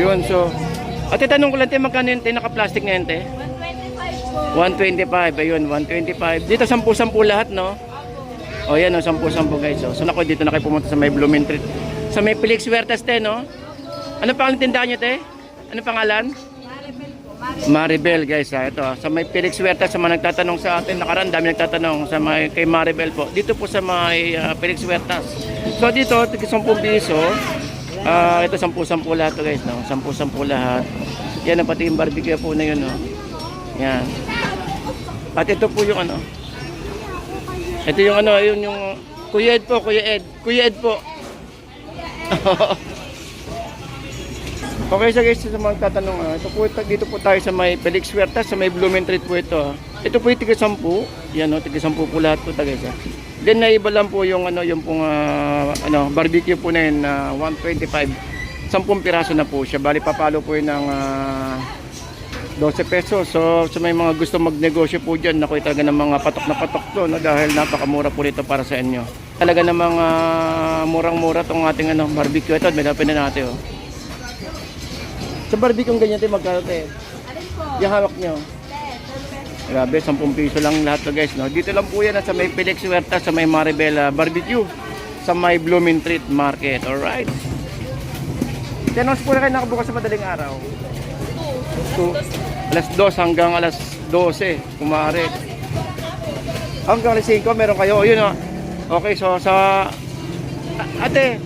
Ayun, so. Ate, tanong ko lang tayo, magkano yung naka-plastic na yun, te? 125 po. 125, ayun, 125. Dito, 10-10 lahat, no? O, yan, no, 10-10 guys. So naku, dito na kayo pumunta sa may Blooming Treat. Sa may Felix Huertas, te, no? Ano pangalan tindahan nyo, te? Ano pangalan? Maribel po. Maribel, guys, ha. Ito, sa may Felix Huertas, sa mga nagtatanong sa atin, nakaraan, dami nagtatanong sa may, kay Maribel po. Dito po sa may Felix Huertas. So, dito, 10 piso. Ito, 10-10 lahat to, guys, no? 10-10 lahat. Yan, pati yung barbecue po na yun, no? Yan. At ito po yung ano. Ito yung ano, yun yung Kuya Ed po, Kuya Ed. Kuya Ed po. Okay, so guys, sa mga tatanong, ito po, dito po tayo sa may Felix Huertas, sa may Blooming Treat po ito. Ito po yung tiga-10. Yan, no, tiga-10 po lahat po, guys. Then naiba lang po yung ano, yung pong ano, barbecue po na yun, 125. 10 piraso na po siya. Bali papalo po yun ng 12 pesos. So sa may mga gusto magnegosyo po diyan, naku, talaga ng mga patok na patok to, no, dahil napakamura po nito para sa inyo. Talaga ng mga murang-mura tong ating ano, barbecue. Ito, may napin na natin, oh. Sa barbecue ganyan tayo magkano tayo? Alin po? Yung hawak nyo. 10 Grabe, 10 piso lang lahat to, guys, no? Dito lang po yan sa may Felix Huertas, sa may Maribel Barbecue, sa may Blooming Treat Market. Alright. Tenos po na kayo nakabukas sa madaling araw. 2. Alas 2 hanggang alas 12, kumare. Hanggang alas 5 meron kayo. Yun, o. Okay, so sa ate,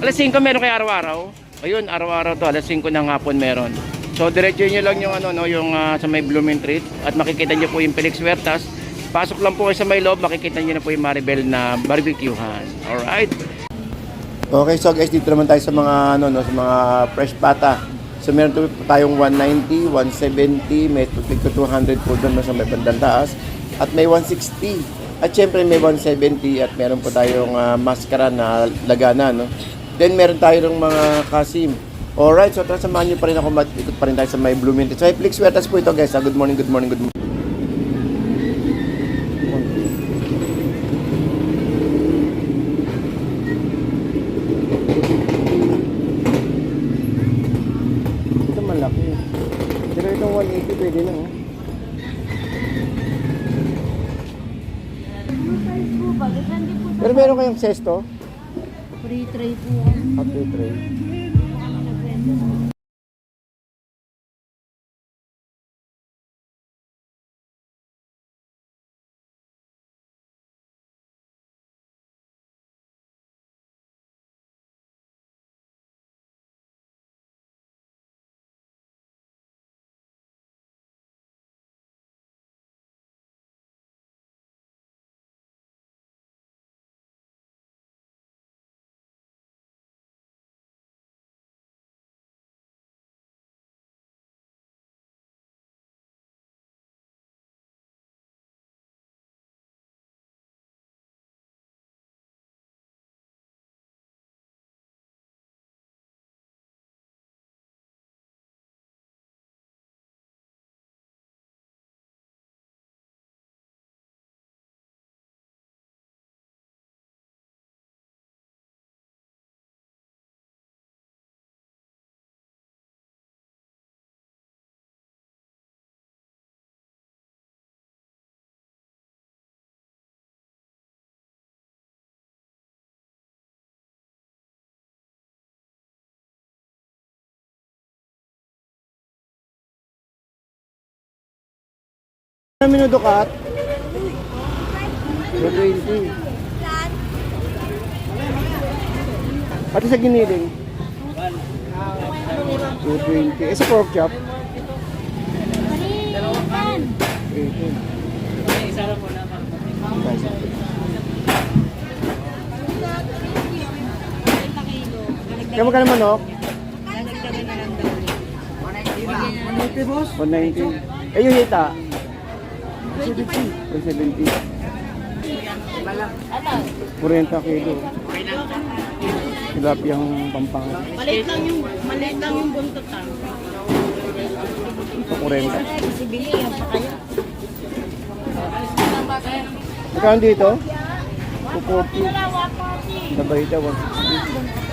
alas 5 meron kayo araw-araw. Ayun, araw-araw to, alas 5 ng hapon meron. So diretso nyo lang yung ano, no, yung sa may Blooming Treat, at makikita nyo po yung Felix Huertas. Pasok lang po kayo sa may loob, makikita nyo na po yung Maribel na barbecuehan. Alright. Okay, so guys, dito naman tayo sa mga ano, no, sa mga fresh pata. So meron tayong 190, 170, may 200 po doon sa may bandang taas, at may 160. At syempre may 170, at meron po tayong maskara na lagana, no. Then meron tayo ng mga kasim. Alright, so tara, samahan nyo pa rin ako, ikot pa rin tayo sa may Blooming Treat. So may Felix Huertas po ito, guys. Good morning, good morning, good morning. Ito malaki. Pero itong 180 pwede na, oh. Pero meron kayong sesto? Free tray po. Happy tray. Ano minuto ka? 220. Pati sa giniling? 220. Eh sa pork chop? 18. Isa lang po naman. Kaya magkano manok? Nagdagan na lang daw. 190. Eh yung hita? 170. 40 kilo. Tilapiyang Pampanga. Maliit lang yung buntot ah. Ito 40. Sibili yan pa kayo. Magkano dito? 240. Nabayita 160.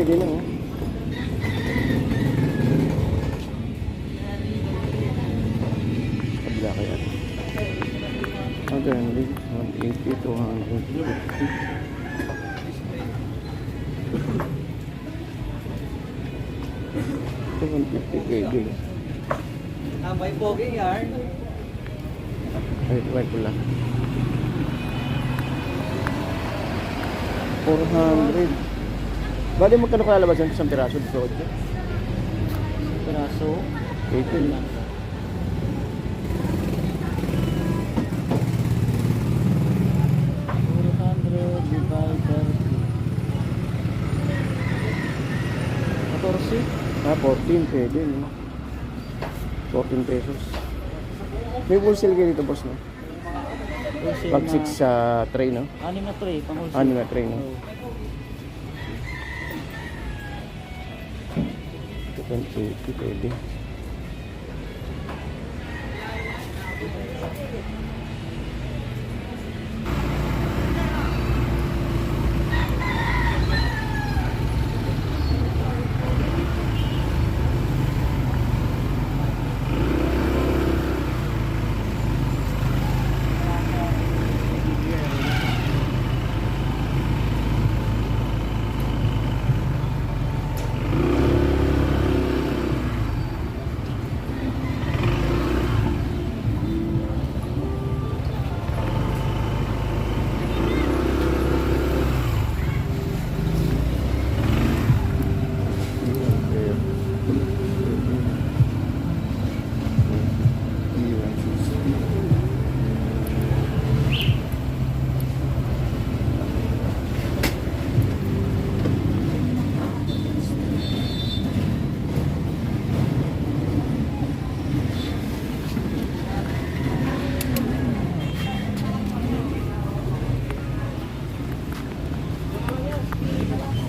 pwede na, oh. Kabila kaya. 180, 250 pwede. May pogi yarn. Ay pula. 400. Bali magkano kalalabasan sa isang piraso dito? Piraso. 18 lang. Ah, 14 pwede, no? 14 pesos. May wholesale kayo dito, boss, no? Pag 6 sa tray, no? 6 na tray, pang wholesale. 6 na tray, no? 280 pwede.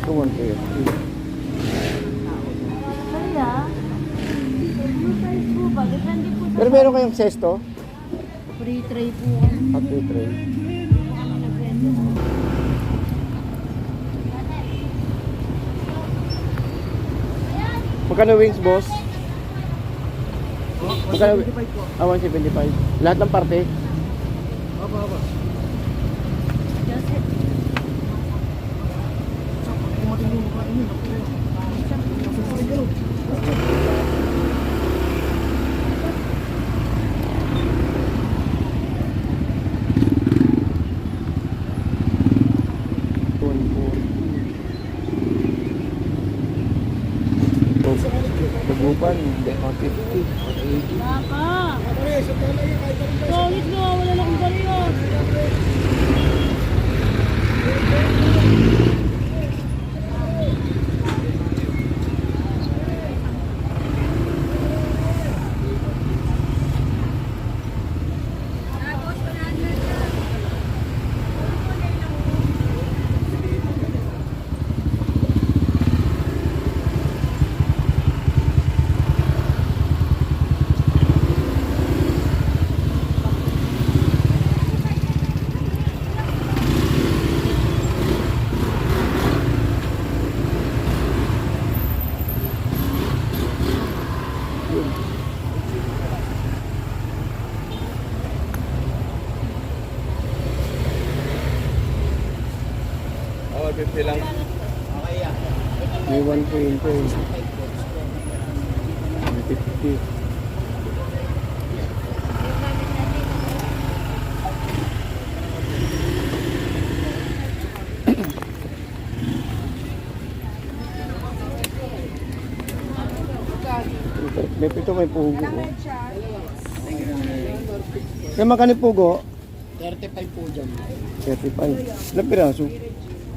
Ito 130. Kaya, ano size po ba? Depende po sa Pero meron kayong sesto? free tray po. At tray. Magkano wings, boss? Magkano? 175. Lahat ng parte? Haba. Just it. Tugupan, 150. Baka! Solid na, wala na akong bariyan. Oh, 50 lang. May 120. 150. May pito, may pugo. Kaya magkano pugo? 35 po dyan. 35. Ilang piraso?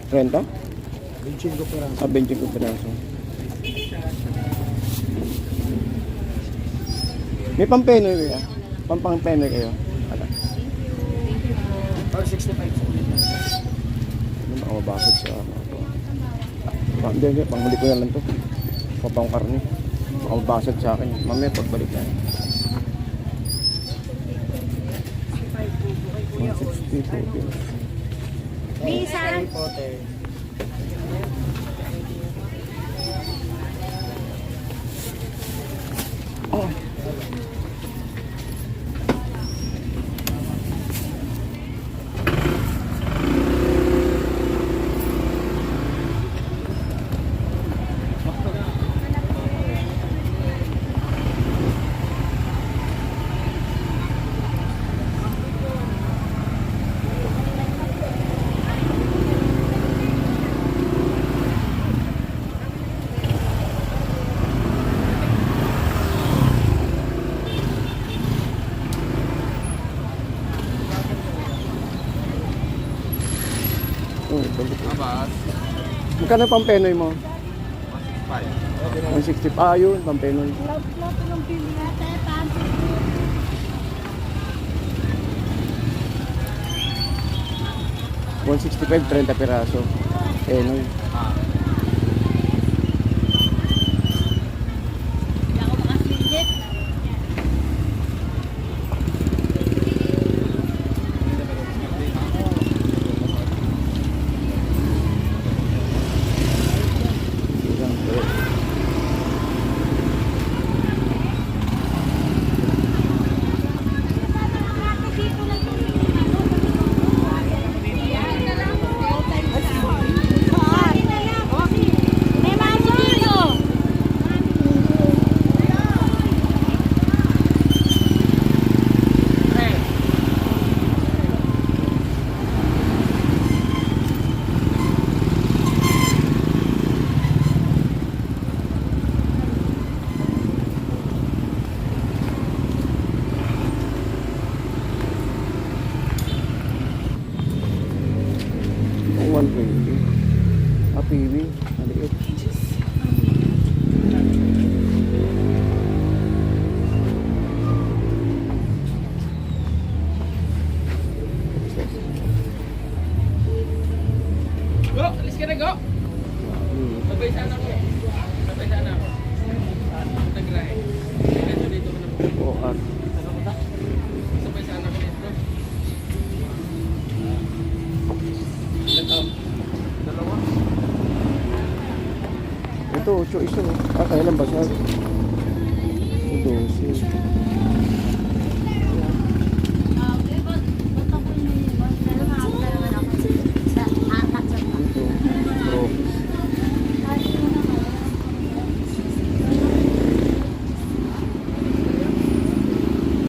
30? 25 piraso. 25 piraso. May pampenoy kaya? Pampang-penoy kayo? Ano? Or 65 po. Ano ba mabasag sa ano ito? Hindi, panghuli ko na lang to. Papang karne. Baka mabasag sa akin. Mamaya pagbalik na. 160 po. Bisa. Oh, bago. Abas. Magkano pang penoy mo? 5. 160. Ah, yun, pang penoy. Lahat ng pili natin. Paano? 165, 30 piraso. Penoy. Hindi ako makasingit. Ilang per. May mami dito. Ang 120. Ah, piwi. Maliit. Go! Alis ka na, go! Sabay sana ko. Sabay sana ako. Nagray. Dito dito ko na po. O, at Sabay sana ko dito. Ito. Dalawa. ito, 8 isa. Ah, kaya lang ba siya? 12.